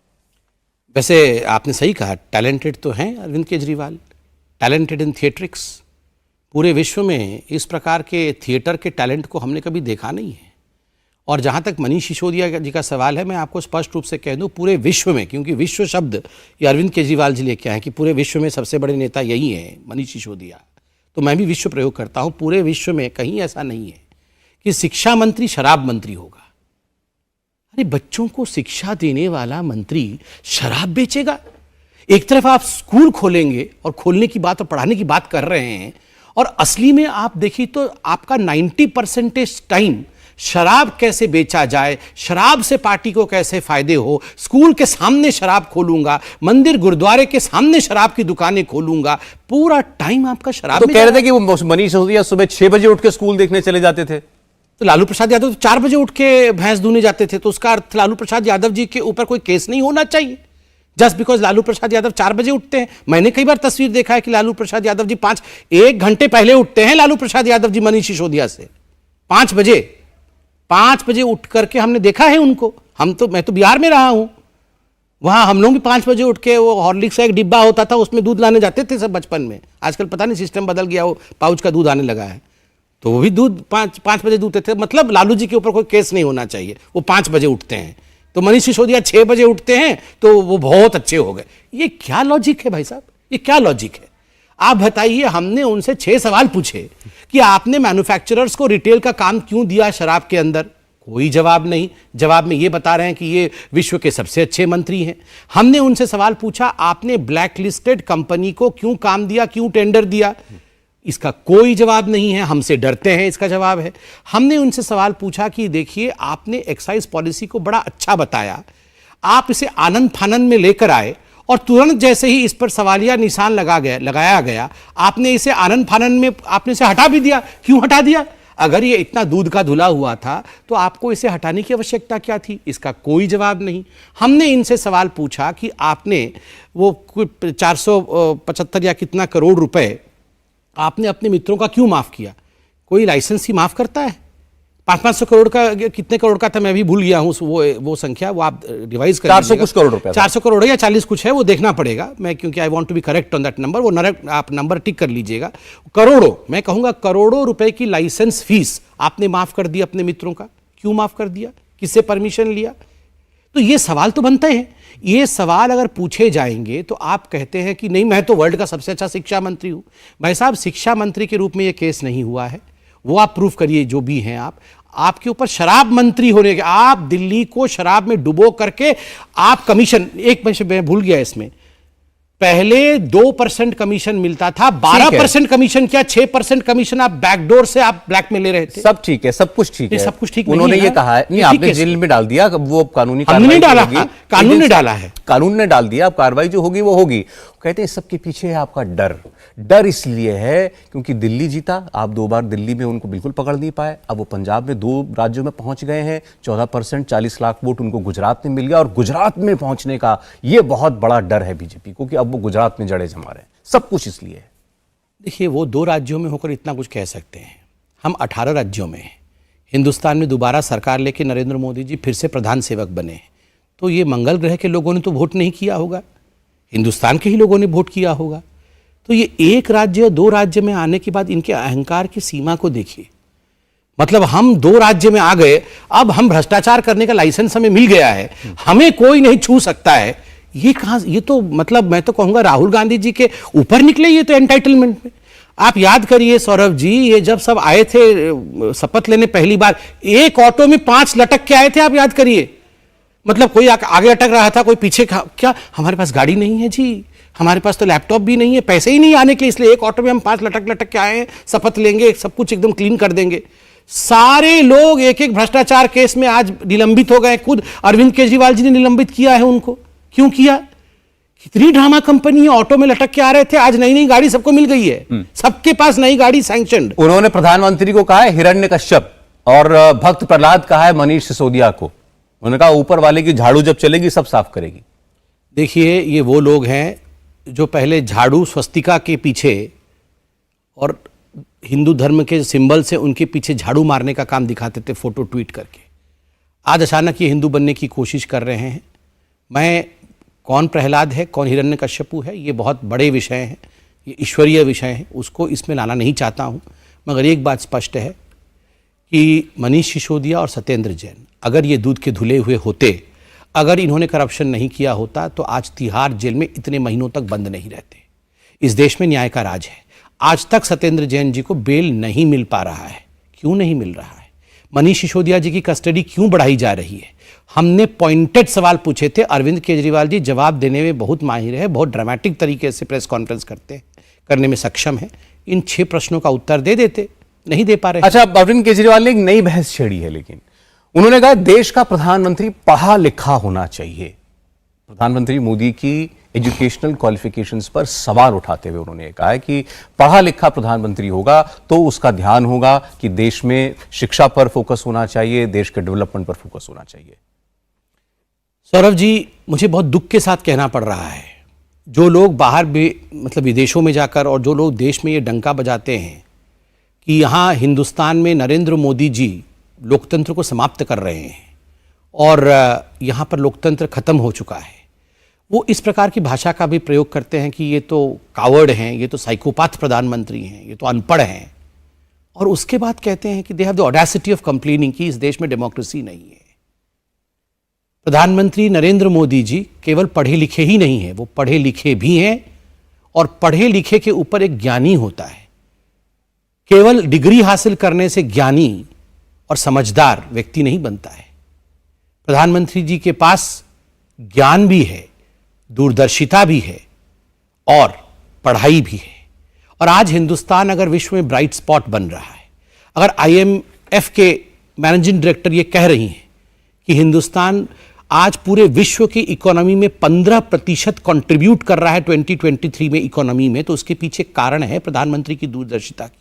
वैसे आपने सही कहा, टैलेंटेड तो हैं Arvind Kejriwal, talented in theatrics. पूरे विश्व में इस प्रकार के थिएटर के टैलेंट को हमने कभी देखा नहीं है। और जहाँ तक मनीष सिसोदिया जी का सवाल है, मैं आपको स्पष्ट रूप से कह दूँ, पूरे विश्व में, क्योंकि विश्व शब्द ये अरविंद केजरीवाल जी लेके आए कि पूरे विश्व में सबसे बड़े नेता यही हैं, मनीष सिसोदिया, तो मैं भी विश्व प्रयोग करता हूँ। पूरे विश्व में कहीं ऐसा नहीं है कि शिक्षा मंत्री शराब मंत्री होगा। अरे बच्चों को शिक्षा देने वाला मंत्री शराब बेचेगा? एक तरफ आप स्कूल खोलेंगे और खोलने की बात और पढ़ाने की बात कर रहे हैं, और असली में आप देखिए तो आपका 90% टाइम शराब कैसे बेचा जाए, शराब से पार्टी को कैसे फायदे हो, स्कूल के सामने शराब खोलूंगा, मंदिर गुरुद्वारे के सामने शराब की दुकानें खोलूंगा, पूरा टाइम आपका शराब तो में कह रहे थे कि वो मनीष सिसोदिया सुबह 6 बजे उठ के स्कूल देखने चले जाते थे। तो लालू प्रसाद यादव तो 4 बजे उठ के भैंस दूने जाते थे, तो उसका अर्थ लालू प्रसाद यादव जी के ऊपर कोई केस नहीं होना चाहिए जस्ट बिकॉज लालू प्रसाद यादव 4 बजे उठते हैं। मैंने कई बार तस्वीर देखा है कि लालू प्रसाद यादव जी 1 घंटे पहले उठते हैं। लालू प्रसाद यादव जी मनीष सिसोदिया से 5 बजे उठ करके हमने देखा है उनको। मैं तो बिहार में रहा हूं, वहां हम लोग भी 5 बजे उठ के, वो हॉर्लिक्स का एक डिब्बा होता था उसमें दूध लाने जाते थे सब बचपन में। आजकल पता नहीं सिस्टम बदल गया, वो पाउच का दूध आने लगा है, तो वो भी दूध 5 बजे दूधते थे। मतलब लालू जी के ऊपर कोई केस नहीं होना चाहिए, वो 5 बजे उठते हैं। तो मनीष सिसोदिया 6 बजे उठते हैं तो वो बहुत अच्छे हो गए। ये क्या लॉजिक है भाई साहब, ये क्या लॉजिक है? आप बताइए। हमने उनसे 6 सवाल पूछे कि आपने मैन्युफैक्चरर्स को रिटेल का काम क्यों दिया शराब के अंदर, कोई जवाब नहीं। जवाब में ये बता रहे हैं कि ये विश्व के सबसे अच्छे मंत्री हैं। हमने उनसे सवाल पूछा, आपने ब्लैक लिस्टेड कंपनी को क्यों काम दिया, क्यों टेंडर दिया? इसका कोई जवाब नहीं है। हमसे डरते हैं, इसका जवाब है। हमने उनसे सवाल पूछा कि देखिए, आपने एक्साइज पॉलिसी को बड़ा अच्छा बताया, आप इसे आनंद फानंद में लेकर आए और तुरंत जैसे ही इस पर सवालिया निशान लगाया गया, आपने इसे आनंद फानंद में आपने इसे हटा भी दिया। क्यों हटा दिया? अगर ये इतना दूध का धुला हुआ था तो आपको इसे हटाने की आवश्यकता क्या थी? इसका कोई जवाब नहीं। हमने इनसे सवाल पूछा कि आपने वो 475 या कितना करोड़ रुपए आपने अपने मित्रों का क्यों माफ किया? कोई लाइसेंस ही माफ करता है? 500 करोड़ का, कितने करोड़ का था मैं भी भूल गया हूं वो संख्या, वो आप रिवाइज कर 400 कुछ करोड़ रुपए, 400 करोड़ या 40 कुछ है, वो देखना पड़ेगा। मैं क्योंकि I want to be correct on that number, वो आप नंबर टिक कर लीजिएगा। करोड़ों, मैं कहूंगा करोड़ों रुपए की लाइसेंस फीस आपने माफ कर दी अपने मित्रों का। क्यों माफ कर दिया? किससे परमिशन लिया? तो ये सवाल तो बनते हैं। ये सवाल अगर पूछे जाएंगे तो आप कहते हैं कि नहीं, मैं तो वर्ल्ड का सबसे अच्छा शिक्षा मंत्री हूं। भाई साहब, शिक्षा मंत्री के रूप में ये केस नहीं हुआ है, वो आप प्रूफ करिए जो भी हैं आप। आपके ऊपर शराब मंत्री होने के, आप दिल्ली को शराब में डुबो करके आप कमीशन, एक मैं भूल गया इसमें, पहले 2% कमीशन मिलता था, 12% कमीशन क्या 6% कमीशन आप बैकडोर से आप ब्लैक में ले रहे थे। सब ठीक है, सब कुछ ठीक है, सब कुछ ठीक। उन्होंने ये कहा है, नहीं आपने जेल में डाल दिया, वो कानूनी हमने नहीं डाला, कानून ने डाला है, कानून ने डाल दिया। अब कार्रवाई जो होगी वो होगी। कहते हैं सबके पीछे है आपका डर। डर इसलिए है क्योंकि दिल्ली जीता, आप 2 बार दिल्ली में उनको बिल्कुल पकड़ नहीं पाए। अब वो पंजाब में 2 राज्यों में पहुंच गए हैं, 14%, 40 लाख वोट उनको गुजरात में मिल गया, और गुजरात में पहुंचने का ये बहुत बड़ा डर है बीजेपी को कि अब वो गुजरात में जड़े जमा रहे हैं। सब कुछ इसलिए है। देखिए, वो 2 राज्यों में होकर इतना कुछ कह सकते हैं, हम 18 राज्यों में हैं। हिंदुस्तान में दोबारा सरकार लेके नरेंद्र मोदी जी फिर से प्रधान सेवक बने, तो ये मंगल ग्रह के लोगों ने तो वोट नहीं किया होगा, हिंदुस्तान के ही लोगों ने वोट किया होगा। तो ये 1 राज्य 2 राज्य में आने के बाद इनके अहंकार की सीमा को देखिए। मतलब हम 2 राज्य में आ गए, अब हम भ्रष्टाचार करने का लाइसेंस हमें मिल गया है, हमें कोई नहीं छू सकता है। ये कहां, ये तो मतलब मैं तो कहूंगा राहुल गांधी जी के ऊपर निकले ये तो एंटाइटलमेंट में। आप याद करिए सौरभ जी, ये जब सब आए थे शपथ लेने पहली बार, एक ऑटो में 5 लटक के आए थे, आप याद करिए। मतलब कोई आगे अटक रहा था, कोई पीछे, क्या हमारे पास गाड़ी नहीं है जी, हमारे पास तो लैपटॉप भी नहीं है, पैसे ही नहीं आने के लिए, इसलिए एक ऑटो में हम 5 लटक के आए हैं, शपथ लेंगे, सब कुछ एकदम क्लीन कर देंगे। सारे लोग एक एक भ्रष्टाचार केस में आज निलंबित हो गए। खुद अरविंद केजरीवाल जी ने निलंबित किया है उनको। क्यों किया? कितनी ड्रामा कंपनी है, ऑटो में लटक के आ रहे थे, आज नई नई गाड़ी सबको मिल गई है, सबके पास नई गाड़ी सैंक्शनड। उन्होंने प्रधानमंत्री को कहा है हिरण्यकश्यप, और भक्त प्रहलाद कहा है मनीष सिसोदिया को। उन्होंने कहा ऊपर वाले की झाड़ू जब चलेगी सब साफ करेगी। देखिए, ये वो लोग हैं जो पहले झाड़ू स्वस्तिका के पीछे और हिंदू धर्म के सिंबल से उनके पीछे झाड़ू मारने का काम दिखाते थे फोटो ट्वीट करके। आज अचानक ये हिंदू बनने की कोशिश कर रहे हैं। मैं, कौन प्रहलाद है, कौन हिरण्यकश्यपु है, ये बहुत बड़े विषय हैं, ये ईश्वरीय विषय हैं, उसको इसमें लाना नहीं चाहता हूँ। मगर एक बात स्पष्ट है कि मनीष सिसोदिया और सत्येंद्र जैन अगर ये दूध के धुले हुए होते, अगर इन्होंने करप्शन नहीं किया होता, तो आज तिहाड़ जेल में इतने महीनों तक बंद नहीं रहते। इस देश में न्याय का राज है। आज तक सत्येंद्र जैन जी को बेल नहीं मिल पा रहा है। क्यों नहीं मिल रहा है? मनीष सिसोदिया जी की कस्टडी क्यों बढ़ाई जा रही है? हमने पॉइंटेड सवाल पूछे थे। अरविंद केजरीवाल जी जवाब देने में बहुत माहिर है, बहुत ड्रामेटिक तरीके से प्रेस कॉन्फ्रेंस करने में सक्षम है। इन 6 प्रश्नों का उत्तर दे देते, नहीं दे पा रहे। अच्छा, अरविंद केजरीवाल ने एक नई बहस छेड़ी है, लेकिन उन्होंने कहा देश का प्रधानमंत्री पढ़ा लिखा होना चाहिए। प्रधानमंत्री मोदी की एजुकेशनल क्वालिफिकेशंस पर सवाल उठाते हुए उन्होंने कहा है कि पढ़ा लिखा प्रधानमंत्री होगा तो उसका ध्यान होगा कि देश में शिक्षा पर फोकस होना चाहिए, देश के डेवलपमेंट पर फोकस होना चाहिए। सौरभ जी, मुझे बहुत दुख के साथ कहना पड़ रहा है, जो लोग बाहर मतलब विदेशों में जाकर और जो लोग देश में ये डंका बजाते हैं कि यहाँ हिंदुस्तान में नरेंद्र मोदी जी लोकतंत्र को समाप्त कर रहे हैं और यहाँ पर लोकतंत्र खत्म हो चुका है, वो इस प्रकार की भाषा का भी प्रयोग करते हैं कि ये तो कावर्ड हैं, ये तो साइकोपाथ प्रधानमंत्री हैं, ये तो अनपढ़ हैं, और उसके बाद कहते हैं कि they have the audacity of complaining कि इस देश में डेमोक्रेसी नहीं है। प्रधानमंत्री नरेंद्र मोदी जी केवल पढ़े लिखे ही नहीं हैं, वो पढ़े लिखे भी हैं, और पढ़े लिखे के ऊपर एक ज्ञानी होता है। केवल डिग्री हासिल करने से ज्ञानी और समझदार व्यक्ति नहीं बनता है। प्रधानमंत्री जी के पास ज्ञान भी है, दूरदर्शिता भी है और पढ़ाई भी है। और आज हिंदुस्तान अगर विश्व में ब्राइट स्पॉट बन रहा है, अगर IMF के मैनेजिंग डायरेक्टर ये कह रही हैं कि हिंदुस्तान आज पूरे विश्व की इकोनॉमी में 15% कंट्रीब्यूट कर रहा है 2023 में इकोनॉमी में, तो उसके पीछे कारण है प्रधानमंत्री की दूरदर्शिता की।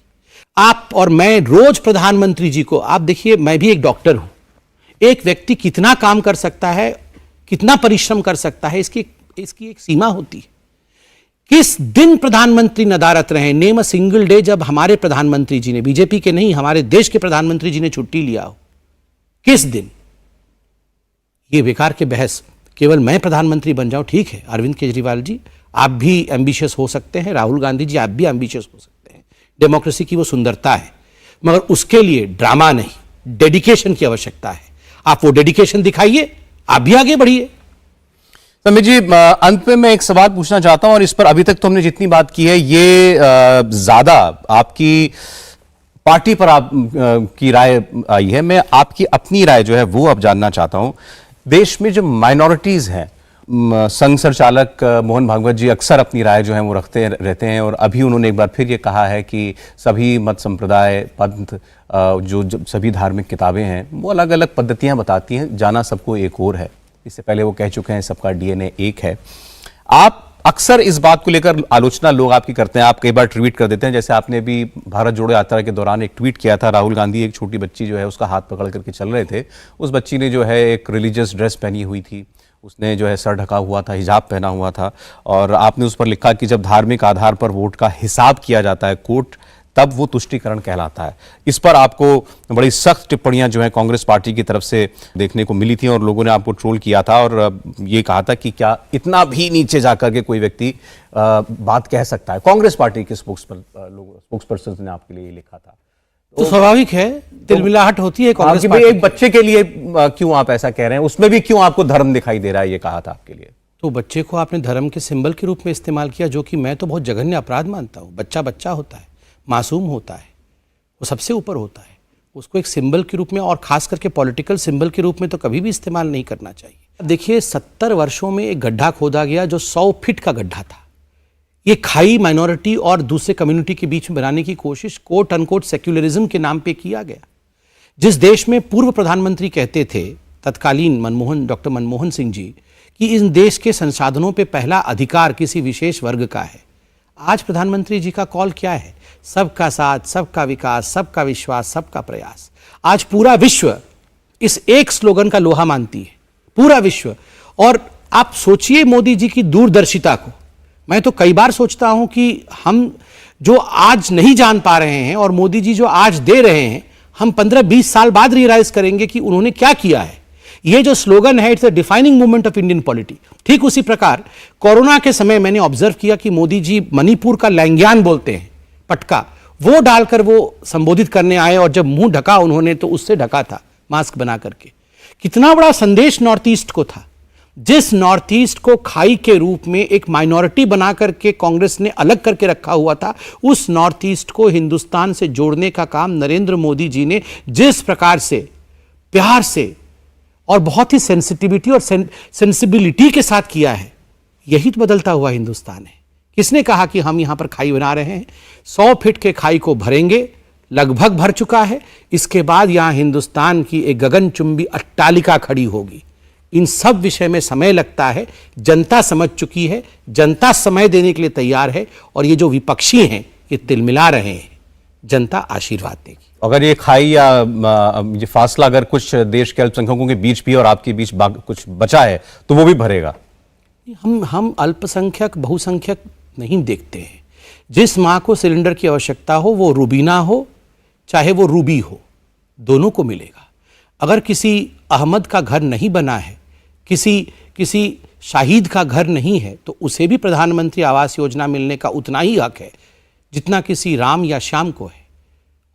आप और मैं रोज प्रधानमंत्री जी को, आप देखिए, मैं भी एक डॉक्टर हूं, एक व्यक्ति कितना काम कर सकता है, कितना परिश्रम कर सकता है, इसकी एक सीमा होती है। किस दिन प्रधानमंत्री नदारत रहे, नेम अ सिंगल डे जब हमारे प्रधानमंत्री जी ने, बीजेपी के नहीं, हमारे देश के प्रधानमंत्री जी ने छुट्टी लिया हो, किस दिन? ये बेकार के बहस, केवल मैं प्रधानमंत्री बन जाऊं, ठीक है अरविंद केजरीवाल जी आप भी एम्बिशियस हो सकते हैं, राहुल गांधी जी आप भी एम्बिशियस हो सकते हैं, डेमोक्रेसी की वो सुंदरता है, मगर उसके लिए ड्रामा नहीं, डेडिकेशन की आवश्यकता है। आप वो डेडिकेशन दिखाइए, आप भी आगे बढ़िए। समीर जी, अंत में मैं एक सवाल पूछना चाहता हूं, और इस पर अभी तक तो हमने जितनी बात की है ये ज्यादा आपकी पार्टी पर आप की राय आई है। मैं आपकी अपनी राय जो है वो अब जानना चाहता हूं। देश में जो माइनॉरिटीज हैं, संघ संचालक मोहन भागवत जी अक्सर अपनी राय जो है वो रखते रहते हैं, और अभी उन्होंने एक बार फिर ये कहा है कि सभी मत संप्रदाय, पंथ, जो सभी धार्मिक किताबें हैं वो अलग अलग पद्धतियां बताती हैं, जाना सबको एक और है। इससे पहले वो कह चुके हैं सबका DNA एक है। आप अक्सर इस बात को लेकर आलोचना लोग आपकी करते हैं, आप कई बार ट्वीट कर देते हैं, जैसे आपने भी भारत जोड़ो यात्रा के दौरान एक ट्वीट किया था, राहुल गांधी एक छोटी बच्ची जो है उसका हाथ पकड़ करके चल रहे थे, उस बच्ची ने जो है एक रिलीजियस ड्रेस पहनी हुई थी, उसने जो है सर ढका हुआ था, हिजाब पहना हुआ था, और आपने उस पर लिखा कि जब धार्मिक आधार पर वोट का हिसाब किया जाता है कोर्ट, तब वो तुष्टीकरण कहलाता है। इस पर आपको बड़ी सख्त टिप्पणियां जो है कांग्रेस पार्टी की तरफ से देखने को मिली थी, और लोगों ने आपको ट्रोल किया था और ये कहा था कि क्या इतना भी नीचे जाकर के कोई व्यक्ति बात कह सकता है। कांग्रेस पार्टी के स्पोक्सपर्सन ने आपके लिए लिखा था, तो स्वाभाविक है, तिलमिलाहट होती है कांग्रेस पार्टी। एक बच्चे के लिए क्यों आप ऐसा कह रहे हैं, उसमें भी क्यों आपको धर्म दिखाई दे रहा है, ये कहा था आपके लिए। तो बच्चे को आपने धर्म के सिंबल के रूप में इस्तेमाल किया, जो कि मैं तो बहुत जघन्य अपराध मानता हूं। बच्चा बच्चा होता है, मासूम होता है, वो सबसे ऊपर होता है, उसको एक सिंबल के रूप में, और खास करके पॉलिटिकल सिंबल के रूप में तो कभी भी इस्तेमाल नहीं करना चाहिए। देखिए 70 वर्षों में एक गड्ढा खोदा गया जो 100 फीट का गड्ढा था। ये खाई माइनॉरिटी और दूसरे कम्युनिटी के बीच में बनाने की कोशिश कोट अनकोट सेक्युलरिज्म के नाम पे किया गया। जिस देश में पूर्व प्रधानमंत्री कहते थे तत्कालीन डॉक्टर मनमोहन सिंह जी कि इस देश के संसाधनों पे पहला अधिकार किसी विशेष वर्ग का है, आज प्रधानमंत्री जी का कॉल क्या है? सबका साथ, सबका विकास, सबका विश्वास, सबका प्रयास। आज पूरा विश्व इस एक स्लोगन का लोहा मानती है, पूरा विश्व। और आप सोचिए मोदी जी की दूरदर्शिता को। मैं तो कई बार सोचता हूं कि हम जो आज नहीं जान पा रहे हैं और मोदी जी जो आज दे रहे हैं, हम 15-20 साल बाद रियलाइज करेंगे कि उन्होंने क्या किया है। ये जो स्लोगन है, it's a defining movement of Indian polity. ठीक उसी प्रकार कोरोना के समय मैंने ऑब्जर्व किया कि मोदी जी मणिपुर का लैंग्यान बोलते हैं, पटका, वो डालकर वो संबोधित करने आए, और जब मुंह ढका उन्होंने तो उससे ढका था मास्क बना करके। कितना बड़ा संदेश नॉर्थ ईस्ट को था। जिस नॉर्थ ईस्ट को खाई के रूप में एक माइनॉरिटी बना करके कांग्रेस ने अलग करके रखा हुआ था, उस नॉर्थ ईस्ट को हिंदुस्तान से जोड़ने का काम नरेंद्र मोदी जी ने जिस प्रकार से प्यार से और बहुत ही सेंसिटिविटी और सेंसिबिलिटी के साथ किया है, यही तो बदलता हुआ हिंदुस्तान है। किसने कहा कि हम यहां पर खाई बना रहे हैं? 100 फीट के खाई को भरेंगे, लगभग भर चुका है। इसके बाद यहां हिंदुस्तान की एक गगनचुंबी अट्टालिका खड़ी होगी। इन सब विषय में समय लगता है, जनता समझ चुकी है, जनता समय देने के लिए तैयार है, और ये जो विपक्षी हैं ये तिलमिला रहे हैं, जनता आशीर्वाद देगी। अगर ये खाई या ये फासला अगर कुछ देश के अल्पसंख्यकों के बीच भी और आपके बीच कुछ बचा है तो वो भी भरेगा। हम अल्पसंख्यक बहुसंख्यक नहीं देखते हैं। जिस माँ को सिलेंडर की आवश्यकता हो, वो रूबीना हो चाहे वो रूबी हो, दोनों को मिलेगा। अगर किसी अहमद का घर नहीं बना है, किसी शाहिद का घर नहीं है, तो उसे भी प्रधानमंत्री आवास योजना मिलने का उतना ही हक है जितना किसी राम या श्याम को है।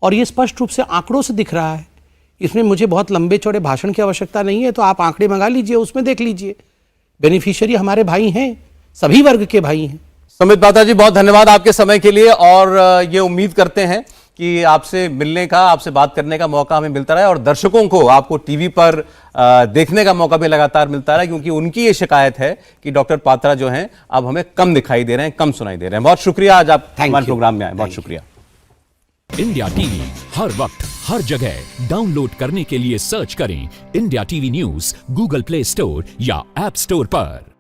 और ये स्पष्ट रूप से आंकड़ों से दिख रहा है। इसमें मुझे बहुत लंबे चौड़े भाषण की आवश्यकता नहीं है, तो आप आंकड़े मंगा लीजिए, उसमें देख लीजिए। बेनिफिशियरी हमारे भाई हैं, सभी वर्ग के भाई हैं। सुमित बाता जी, बहुत धन्यवाद आपके समय के लिए, और ये उम्मीद करते हैं कि आपसे मिलने का, आपसे बात करने का मौका हमें मिलता रहा और दर्शकों को आपको टीवी पर देखने का मौका भी लगातार मिलता रहा, क्योंकि उनकी ये शिकायत है कि डॉक्टर पात्रा जो हैं अब हमें कम दिखाई दे रहे हैं, कम सुनाई दे रहे हैं। बहुत शुक्रिया, आज आप हमारे प्रोग्राम में आए, बहुत शुक्रिया। इंडिया टीवी हर वक्त हर जगह डाउनलोड करने के लिए सर्च करें India TV news Google play store या ऐप स्टोर पर।